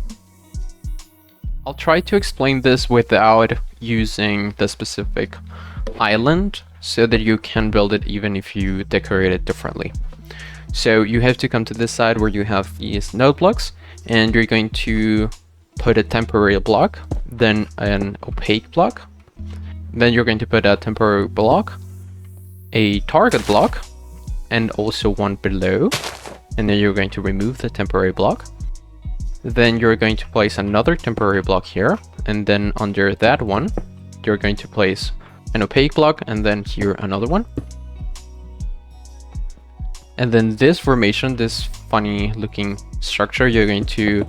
I'll try to explain this without using the specific island, so that you can build it even if you decorate it differently. So you have to come to this side where you have these node blocks, and you're going to put a temporary block, then an opaque block, then you're going to put a temporary block, a target block, and also one below, and then you're going to remove the temporary block. Then you're going to place another temporary block here, and then under that one you're going to place an opaque block, and then here another one. And then this formation, this funny looking structure, you're going to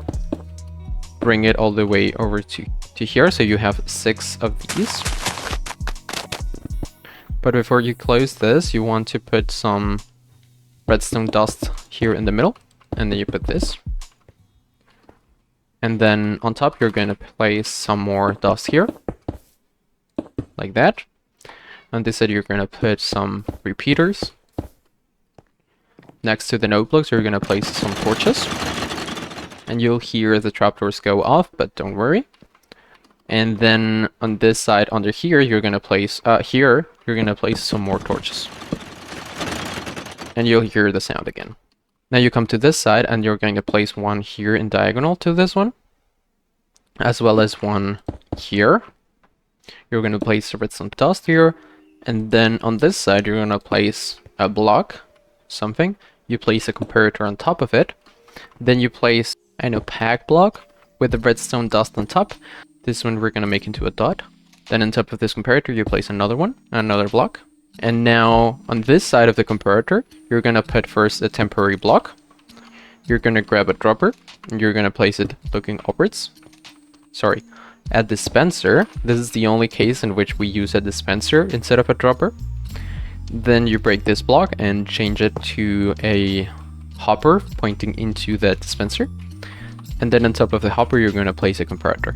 bring it all the way over to here, so you have 6 of these. But before you close this, you want to put some redstone dust here in the middle, and then you put this. And then on top, you're going to place some more dust here, like that. On this side, you're going to put some repeaters. Next to the node blocks, you're going to place some torches. And you'll hear the trapdoors go off, but don't worry. And then on this side, under here, you're going to place, you're going to place some more torches. And you'll hear the sound again. Now you come to this side, and you're going to place one here in diagonal to this one, as well as one here. You're going to place the redstone dust here, and then on this side, you're going to place a block, something. You place a comparator on top of it. Then you place an opaque block with the redstone dust on top. This one we're going to make into a dot. Then on top of this comparator, you place another one, another block. And now on this side of the comparator, you're going to put first a temporary block. You're going to grab a dropper, and you're going to place it looking upwards. Sorry, a dispenser. This is the only case in which we use a dispenser instead of a dropper. Then you break this block and change it to a hopper pointing into the dispenser. And then on top of the hopper, you're going to place a comparator.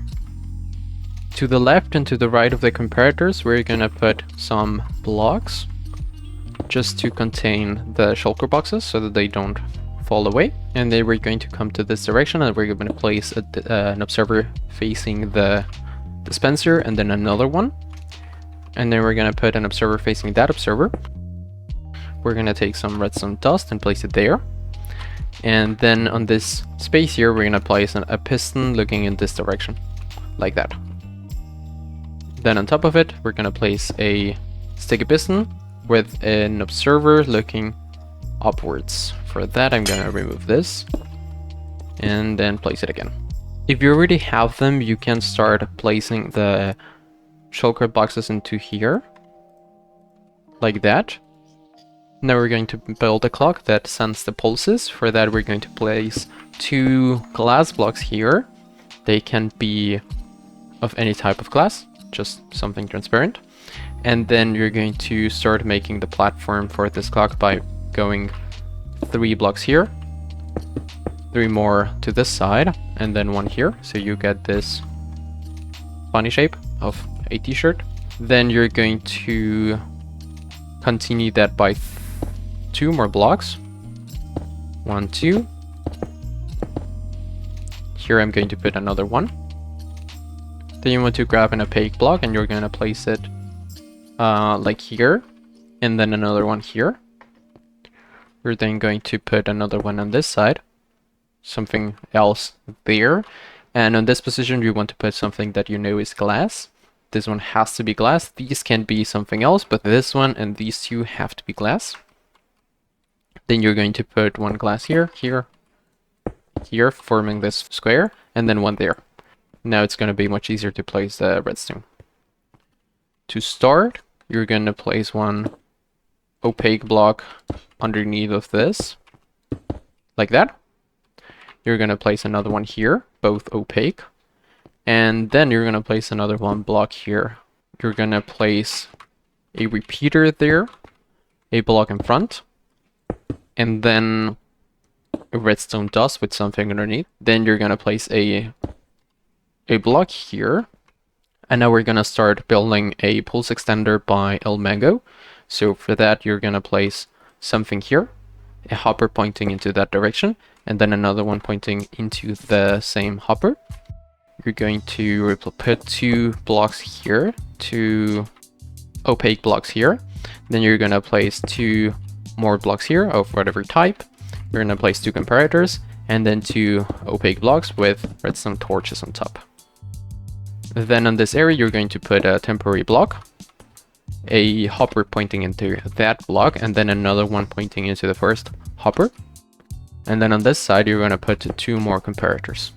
To the left and to the right of the comparators, we're going to put some blocks just to contain the shulker boxes so that they don't fall away. And then we're going to come to this direction and we're going to place an observer facing the dispenser and then another one. And then we're going to put an observer facing that observer. We're going to take some redstone dust and place it there. And then on this space here, we're going to place a piston looking in this direction, like that. Then on top of it, we're going to place a sticky piston with an observer looking upwards. For that, I'm going to remove this and then place it again. If you already have them, you can start placing the shulker boxes into here, like that. Now we're going to build a clock that sends the pulses. For that, we're going to place 2 glass blocks here. They can be of any type of glass, just something transparent. And then you're going to start making the platform for this clock by going 3 blocks here, 3 more to this side, and then 1 here. So you get this funny shape of a t-shirt. Then you're going to continue that by 2 more blocks. 1, 2. Here I'm going to put another one. Then you want to grab an opaque block and you're going to place it like here, and then another one here. We're then going to put another one on this side, something else there, and on this position you want to put something that you know is glass. This one has to be glass. These can be something else, but this one and these 2 have to be glass. Then you're going to put 1 glass here, here, here, forming this square, and then 1 there. Now it's going to be much easier to place the redstone. To start, you're going to place 1 opaque block underneath of this, like that. You're going to place another one here, both opaque. And then you're going to place another 1 block here. You're going to place a repeater there, a block in front, and then a redstone dust with something underneath. Then you're going to place a block here. And now we're going to start building a pulse extender by El Mango. So for that, you're going to place something here, a hopper pointing into that direction, and then another one pointing into the same hopper. You're going to put 2 blocks here, 2 opaque blocks here. Then you're going to place 2 more blocks here of whatever type. You're going to place 2 comparators, and then 2 opaque blocks with redstone torches on top. Then on this area, you're going to put a temporary block, a hopper pointing into that block, and then another one pointing into the first hopper. And then on this side, you're going to put 2 more comparators.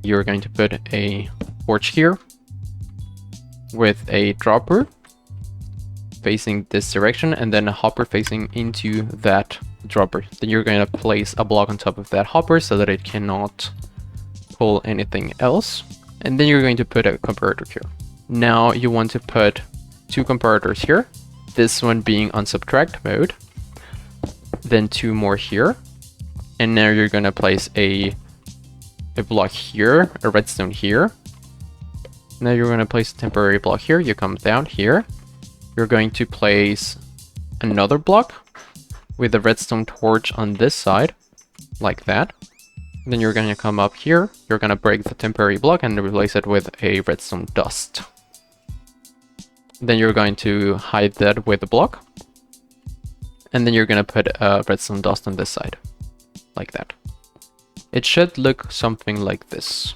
You're going to put a torch here with a dropper facing this direction, and then a hopper facing into that dropper. Then you're going to place a block on top of that hopper so that it cannot pull anything else. And then you're going to put a comparator here. Now you want to put 2 comparators here, this one being on subtract mode, then 2 more here, and now you're going to place a block here, a redstone here. Now you're going to place a temporary block here. You come down here. You're going to place another block with a redstone torch on this side, like that. Then you're going to come up here, you're going to break the temporary block and replace it with a redstone dust. Then you're going to hide that with a block. And then you're going to put a redstone dust on this side, like that. It should look something like this.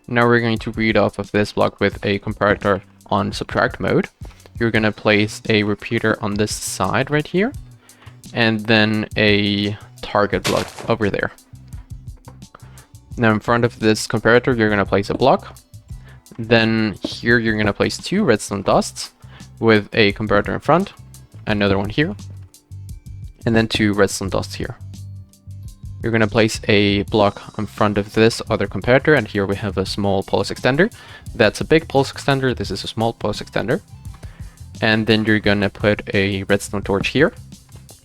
Now we're going to read off of this block with a comparator on subtract mode. You're going to place a repeater on this side right here, and then a target block over there. Now in front of this comparator, you're going to place a block. Then here you're going to place 2 redstone dusts with a comparator in front, another one here, and then 2 redstone dusts here. You're going to place a block in front of this other comparator, and here we have a small pulse extender. That's a big pulse extender, this is a small pulse extender. And then you're going to put a redstone torch here,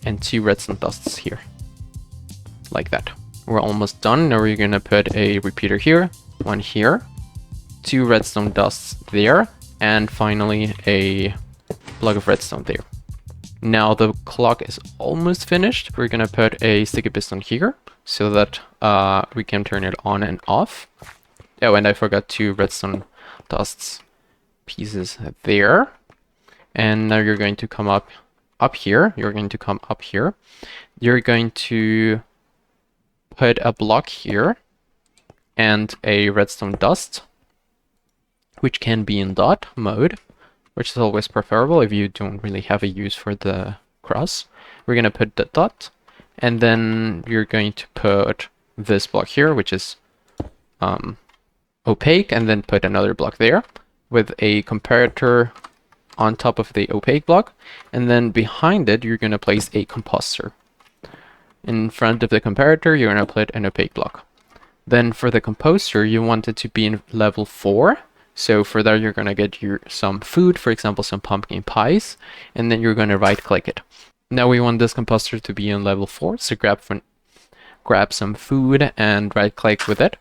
and 2 redstone dusts here. like that. We're almost done. Now we're gonna put a repeater here, one here, 2 redstone dusts there, and finally a block of redstone there. Now the clock is almost finished. We're gonna put a sticky piston here so that we can turn it on and off. Oh, and I forgot 2 redstone dusts pieces there. And now you're going to come up here. You're going to come up here. You're going to put a block here and a redstone dust, which can be in dot mode, which is always preferable if you don't really have a use for the cross. We're going to put the dot, and then you're going to put this block here, which is opaque, and then put another block there with a comparator on top of the opaque block, and then behind it you're going to place a compositor. In front of the comparator you're going to put an opaque block. Then for the compositor you want it to be in level 4, so for that you're going to get some food, for example some pumpkin pies, and then you're going to right click it. Now we want this compositor to be in level 4, so grab some food and right click with it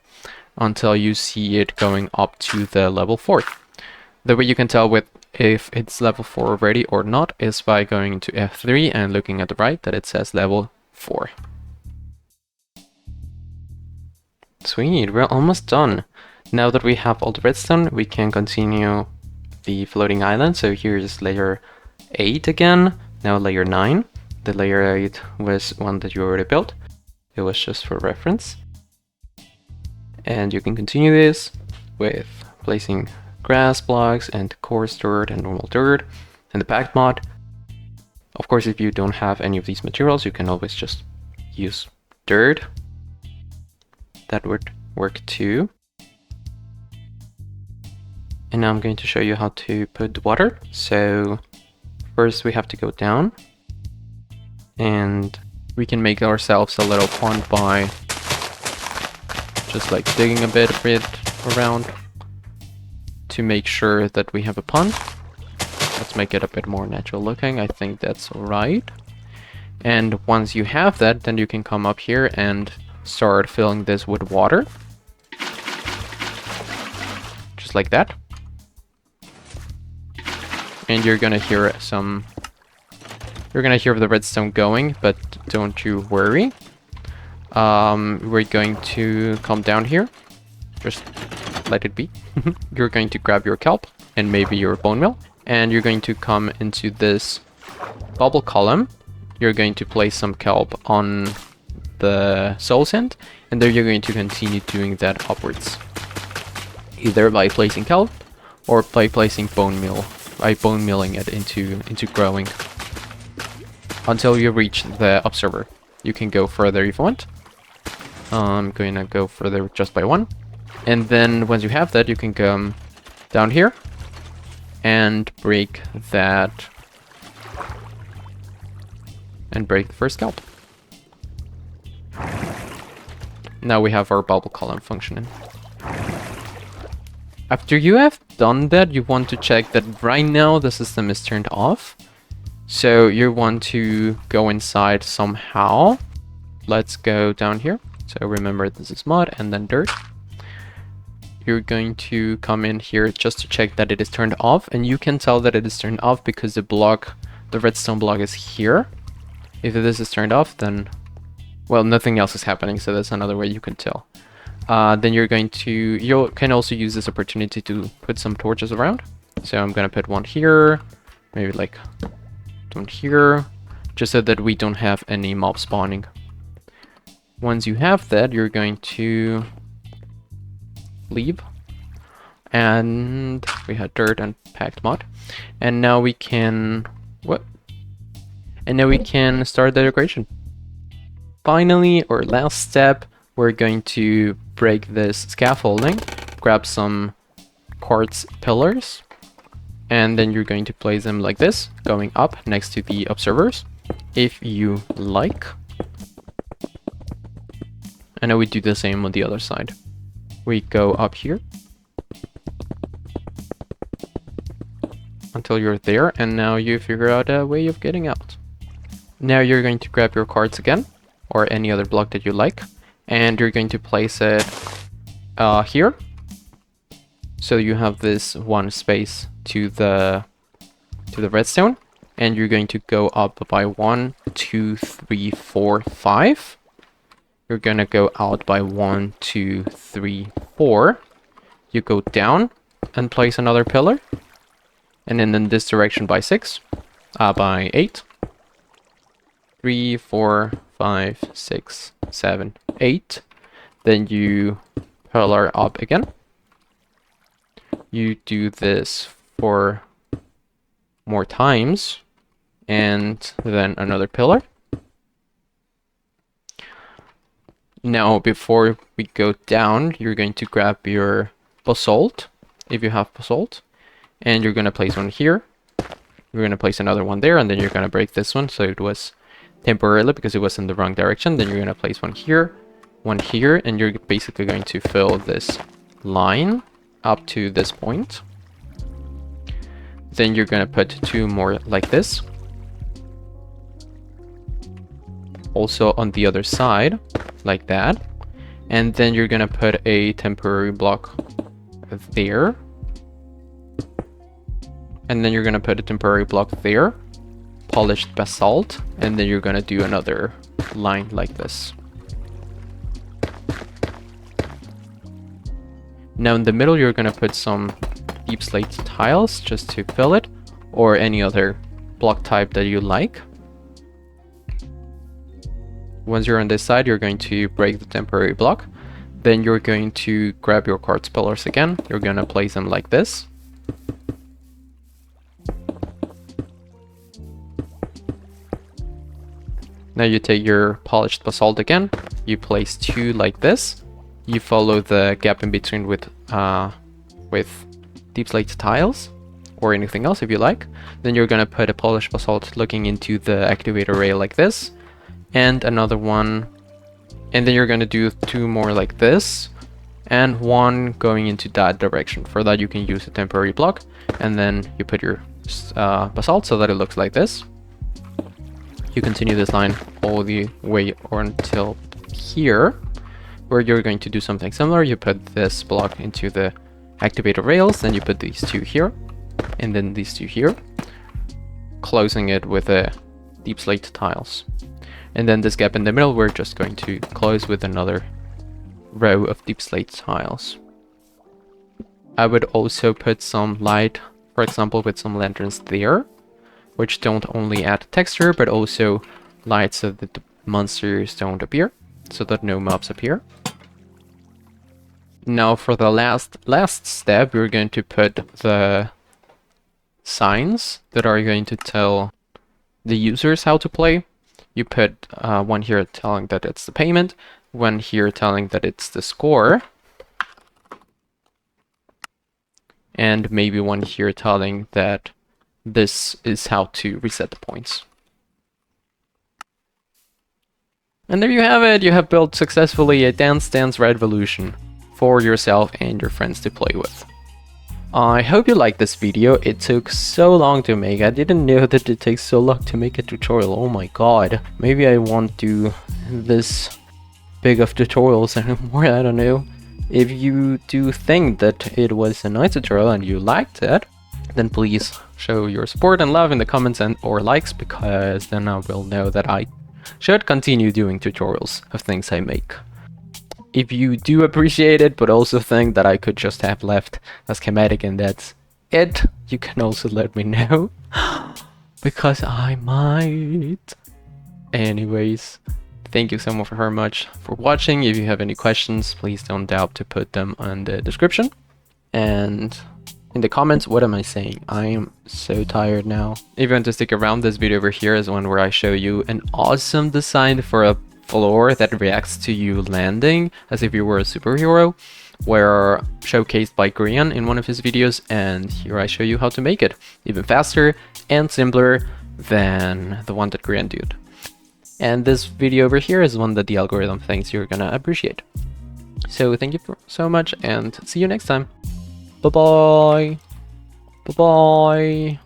until you see it going up to the level 4. The way you can tell if it's level 4 already or not is by going into F3 and looking at the right that it says level 4. Sweet, we're almost done. Now that we have all the redstone, we can continue the floating island. So here's layer 8 again, now layer 9. The layer 8 was one that you already built. It was just for reference. And you can continue this with placing grass blocks and coarse dirt and normal dirt and the packed mod. Of course, if you don't have any of these materials, you can always just use dirt. That would work too. And now I'm going to show you how to put water. So first we have to go down, and we can make ourselves a little pond by just like digging a bit of it around to make sure that we have a pond. Let's make it a bit more natural looking. I think that's alright. And once you have that, then you can come up here and start filling this with water. Just like that. And you're gonna hear the redstone going, but don't you worry. We're going to come down here. Just let it be. You're going to grab your kelp and maybe your bone meal, and you're going to come into this bubble column. You're going to place some kelp on the soul sand, and then you're going to continue doing that upwards, either by placing kelp or by placing bone meal, by bone milling it into growing until you reach the observer. You can go further if you want. I'm going to go further just by 1. And then once you have that, you can come down here and break that, and break the first kelp. Now we have our bubble column functioning. After you have done that, you want to check that right now the system is turned off. So you want to go inside somehow. Let's go down here. So remember, this is mud and then dirt. You're going to come in here just to check that it is turned off, and you can tell that it is turned off because the redstone block is here. If this is turned off, then, well, nothing else is happening, so that's another way you can tell. Then you can also use this opportunity to put some torches around. So I'm gonna put one here, maybe like one here, just so that we don't have any mob spawning. Once you have that, you're going to leave, and we had dirt and packed mud, and now we can start the decoration. Finally, our last step, we're going to break this scaffolding, grab some quartz pillars, and then you're going to place them like this, going up next to the observers, if you like. And now we do the same on the other side. We go up here until you're there, and now you figure out a way of getting out. Now you're going to grab your cards again, or any other block that you like, and you're going to place it here. So you have this one space to the redstone, and you're going to go up by 1, 2, 3, 4, 5. You're gonna go out by 1, 2, 3, 4. You go down and place another pillar, and then in this direction by 6, by 8. 3, 4, 5, 6, 7, 8. Then you pillar up again. You do this 4 more times, and then another pillar. Now, before we go down, you're going to grab your basalt, if you have basalt, and you're going to place one here. You're going to place another one there, and then you're going to break this one, so it was temporarily because it was in the wrong direction. Then you're going to place one here, and you're basically going to fill this line up to this point. Then you're going to put 2 more like this. Also on the other side, like that. And then you're going to put a temporary block there. And then you're going to put a temporary block there. Polished basalt. And then you're going to do another line like this. Now in the middle, you're going to put some deep slate tiles just to fill it, or any other block type that you like. Once you're on this side, you're going to break the temporary block. Then you're going to grab your quartz pillars again. You're going to place them like this. Now you take your polished basalt again. You place 2 like this. You follow the gap in between with deep slate tiles, or anything else if you like. Then you're going to put a polished basalt looking into the activator rail like this, and another one, and then you're going to do 2 more like this, and 1 going into that direction. For that you can use a temporary block, and then you put your basalt so that it looks like this. You continue this line all the way until here, where you're going to do something similar. You put this block into the activator rails, then you put these 2 here, and then these 2 here, closing it with a deep slate tiles. And then this gap in the middle, we're just going to close with another row of deep slate tiles. I would also put some light, for example, with some lanterns there, which don't only add texture, but also light so that the monsters don't appear, so that no mobs appear. Now for the last step, we're going to put the signs that are going to tell the users how to play. You put one here telling that it's the payment, one here telling that it's the score, and maybe one here telling that this is how to reset the points. And there you have it! You have built successfully a Dance Dance Revolution for yourself and your friends to play with. I hope you liked this video. It took so long to make. I didn't know that it takes so long to make a tutorial. Oh my god. Maybe I won't do this big of tutorials anymore. I don't know. If you do think that it was a nice tutorial and you liked it, then please show your support and love in the comments and or likes, because then I will know that I should continue doing tutorials of things I make. If you do appreciate it, but also think that I could just have left a schematic and that's it, you can also let me know, because I might. Anyways, thank you so much very much for watching. If you have any questions, please don't doubt to put them in the description. And in the comments, what am I saying? I am so tired now. If you want to stick around, this video over here is one where I show you an awesome design for a floor that reacts to you landing as if you were a superhero, were showcased by Green in one of his videos, and here I show you how to make it even faster and simpler than the one that Green did. And this video over here is one that the algorithm thinks you're gonna appreciate. So thank you so much, and see you next time. Bye bye. Bye bye.